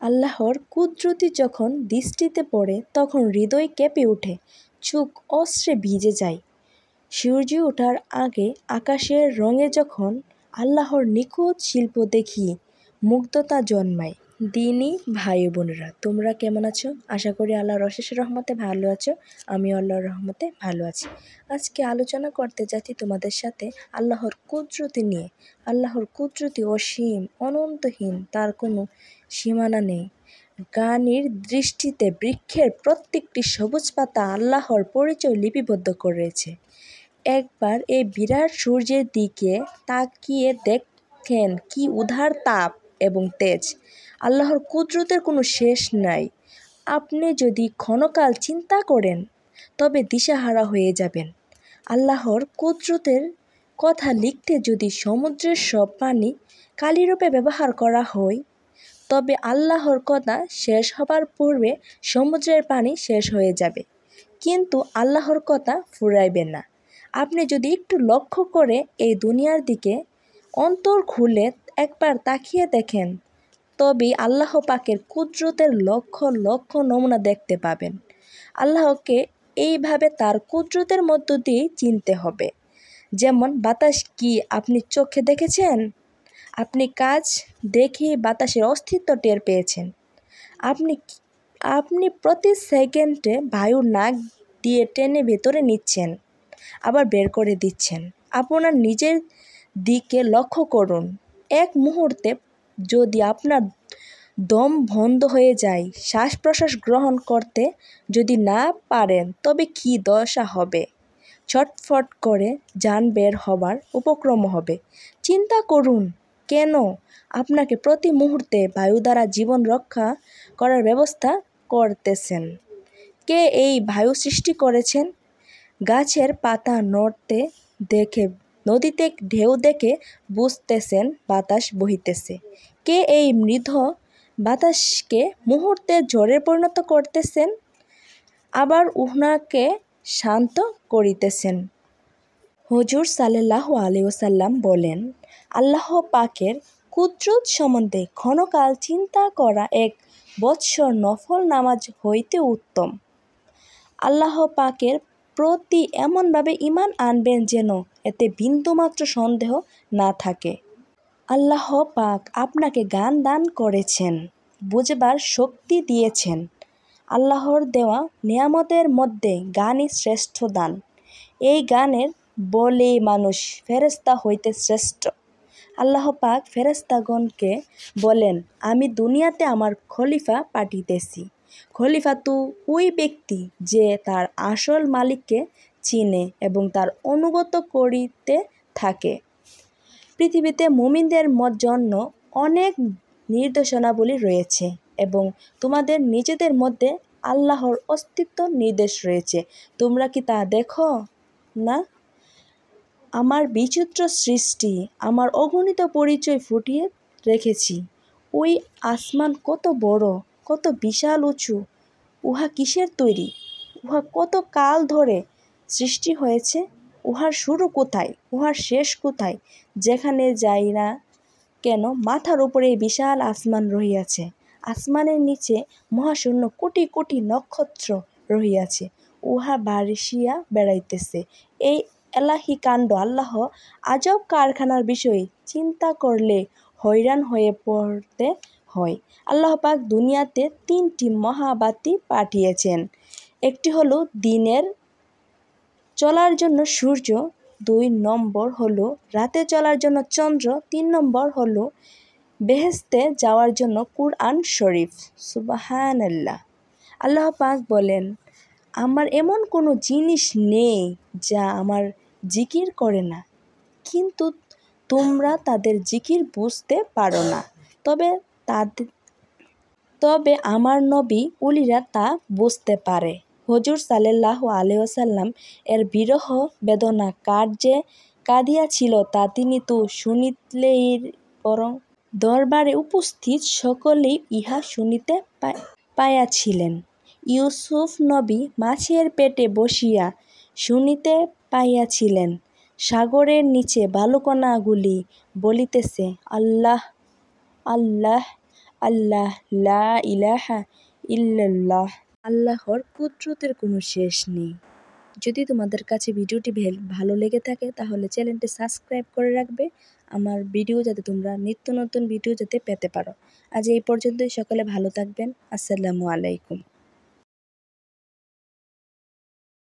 আল্লাহর কুদরতি যখন দৃষ্টিতে পড়ে তখন হৃদয় কেঁপে ওঠে, চোখ অশ্রে ভিজে যায়। সূর্য ওঠার আগে আকাশের রঙে যখন আল্লাহর নিখুঁত শিল্প দেখি মুগ্ধতা জন্মায়। দিনী ভাই বোনেরা, তোমরা কেমন আছো? আশা করি আল্লাহর অশেষ রহমতে ভালো আছো। আমি আল্লাহর রহমতে ভালো আছি। আজকে আলোচনা করতে যাচ্ছি তোমাদের সাথে আল্লাহর কুদরতি নিয়ে। আল্লাহর কুদরতি অসীম, অনন্তহীন, তার কোনো সীমানা নেই। জ্ঞানীর দৃষ্টিতে বৃক্ষের প্রত্যেকটি সবুজ পাতা আল্লাহর পরিচয় লিপিবদ্ধ করেছে। একবার এই বিরাট সূর্যের দিকে তাকিয়ে দেখেন কি উদার তাপ এবং তেজ। আল্লাহর কুদরতের কোনো শেষ নাই। আপনি যদি ক্ষণকাল চিন্তা করেন তবে দিশাহারা হয়ে যাবেন। আল্লাহর কুদরতের কথা লিখতে যদি সমুদ্রের সব পানি কালিরূপে ব্যবহার করা হয়, তবে আল্লাহর কথা শেষ হবার পূর্বে সমুদ্রের পানি শেষ হয়ে যাবে, কিন্তু আল্লাহর কথা ফুরাইবে না। আপনি যদি একটু লক্ষ্য করে এই দুনিয়ার দিকে অন্তর খুলে একবার তাকিয়ে দেখেন, তবেই আল্লাহ পাকের কুদরতের লক্ষ লক্ষ নমুনা দেখতে পাবেন। আল্লাহকে এইভাবে তার কুদরতের মধ্য দিয়েই চিনতে হবে। যেমন বাতাস কি আপনি চোখে দেখেছেন? আপনি কাজ দেখে বাতাসের অস্তিত্ব টের পেয়েছেন। আপনি প্রতি সেকেন্ডে বায়ু নাক দিয়ে টেনে ভেতরে নিচ্ছেন, আবার বের করে দিচ্ছেন। আপনার নিজের দিকে লক্ষ্য করুন। এক মুহূর্তে যদি আপনার দম বন্ধ হয়ে যায়, শ্বাস প্রশ্বাস গ্রহণ করতে যদি না পারেন, তবে কি দশা হবে? ছটফট করে জান বের হবার উপক্রম হবে। চিন্তা করুন, কেন আপনাকে প্রতি মুহূর্তে বায়ু দ্বারা জীবন রক্ষা করার ব্যবস্থা করতেছেন? কে এই বায়ু সৃষ্টি করেছেন? গাছের পাতা নড়তে দেখে, নদীতে ঢেউ দেখে বুঝতেছেন বাতাস বহিতেছে। কে এই মৃদু বাতাসকে মুহূর্তে ঝড়ে পরিণত করতেছেন, আবার উহাকে শান্ত করিতেছেন? হুজুর সাল্লাল্লাহু আলাইহি ওয়াসাল্লাম বলেন, আল্লাহ পাকের কুদরত সম্বন্ধে ক্ষণকাল চিন্তা করা 1 বৎসর নফল নামাজ হইতে উত্তম। আল্লাহ পাকের প্রতি এমনভাবে ঈমান আনবেন যেন এতে বিন্দুমাত্র সন্দেহ না থাকে। আল্লাহ পাক আপনাকে জ্ঞান দান করেছেন, বুঝবার শক্তি দিয়েছেন। আল্লাহর দেওয়া নেয়ামতের মধ্যে জ্ঞানই শ্রেষ্ঠ দান। এই জ্ঞানের বলেই মানুষ ফেরেশতা হইতে শ্রেষ্ঠ। আল্লাহ পাক ফেরেশতাগণকে বলেন, আমি দুনিয়াতে আমার খলিফা পাঠিয়েছি। খলিফা তো ওই ব্যক্তি যে তার আসল মালিককে চিনে এবং তার অনুগত করিতে থাকে। পৃথিবীতে মুমিনদের জন্য অনেক নির্দেশনাবলী রয়েছে এবং তোমাদের নিজেদের মধ্যে আল্লাহর অস্তিত্ব নির্দেশ রয়েছে। তোমরা কি তা দেখো না? আমার বিচিত্র সৃষ্টি, আমার অগণিত পরিচয় ফুটিয়ে রেখেছি। ওই আসমান কত বড়, কত বিশাল উঁচু, উহা কিসের তৈরি? উহা কত কাল ধরে সৃষ্টি হয়েছে? উহার শুরু কোথায়, উহার শেষ কোথায়? যেখানে যাই না কেন, মাথার উপরে বিশাল আসমান রহিয়াছে, আসমানের নিচে মহাশূন্য কোটি কোটি নক্ষত্র রহিয়াছে, উহা ভাসিয়া বেড়াইতেছে। এই এলাহি কাণ্ড, আল্লাহ আজব কারখানার বিষয় চিন্তা করলে হয়রান হয়ে পড়তে হয়। আল্লাহ পাক দুনিয়াতে 3টি মহাবাতি পাঠিয়েছেন। একটি হলো দিনের চলার জন্য সূর্য, 2 নম্বর হলো রাতে চলার জন্য চন্দ্র, 3 নম্বর হলো বেহেশতে যাওয়ার জন্য কুরআন শরীফ। সুবহানাল্লাহ। আল্লাহ পাক বলেন, আমার এমন কোনো জিনিস নেই যা আমার জিকির করে না, কিন্তু তোমরা তাদের জিকির বুঝতে পারো না। তবে আমার নবী উলিরা তা বুঝতে পারে। হুজুর সাল্লাল্লাহু আলাইহি ওয়াসাল্লাম এর বিরহ বেদনা কার যে কাঁদিয়াছিল তা তিনি তো শুনিলেই, বরং দরবারে উপস্থিত সকলেই ইহা শুনিতে পাইয়াছিলেন। ইউসুফ নবী মাছের পেটে বসিয়া শুনিতে পাইয়াছিলেন। সাগরের নিচে বালুকণাগুলি বলিতেছে, আল্লাহ আল্লাহ আল্লাহ, লা ইলাহা ইল্লাল্লাহ। আল্লাহর কুদরতের কোনো শেষ নেই। যদি তোমাদের কাছে ভিডিওটি ভালো লেগে থাকে তাহলে চ্যানেলটি সাবস্ক্রাইব করে রাখবে, আমার ভিডিও যাতে তোমরা নিত্য নতুন ভিডিও যাতে পেতে পারো। আজ এই পর্যন্তই, সকলে ভালো থাকবেন। আসসালামু আলাইকুম।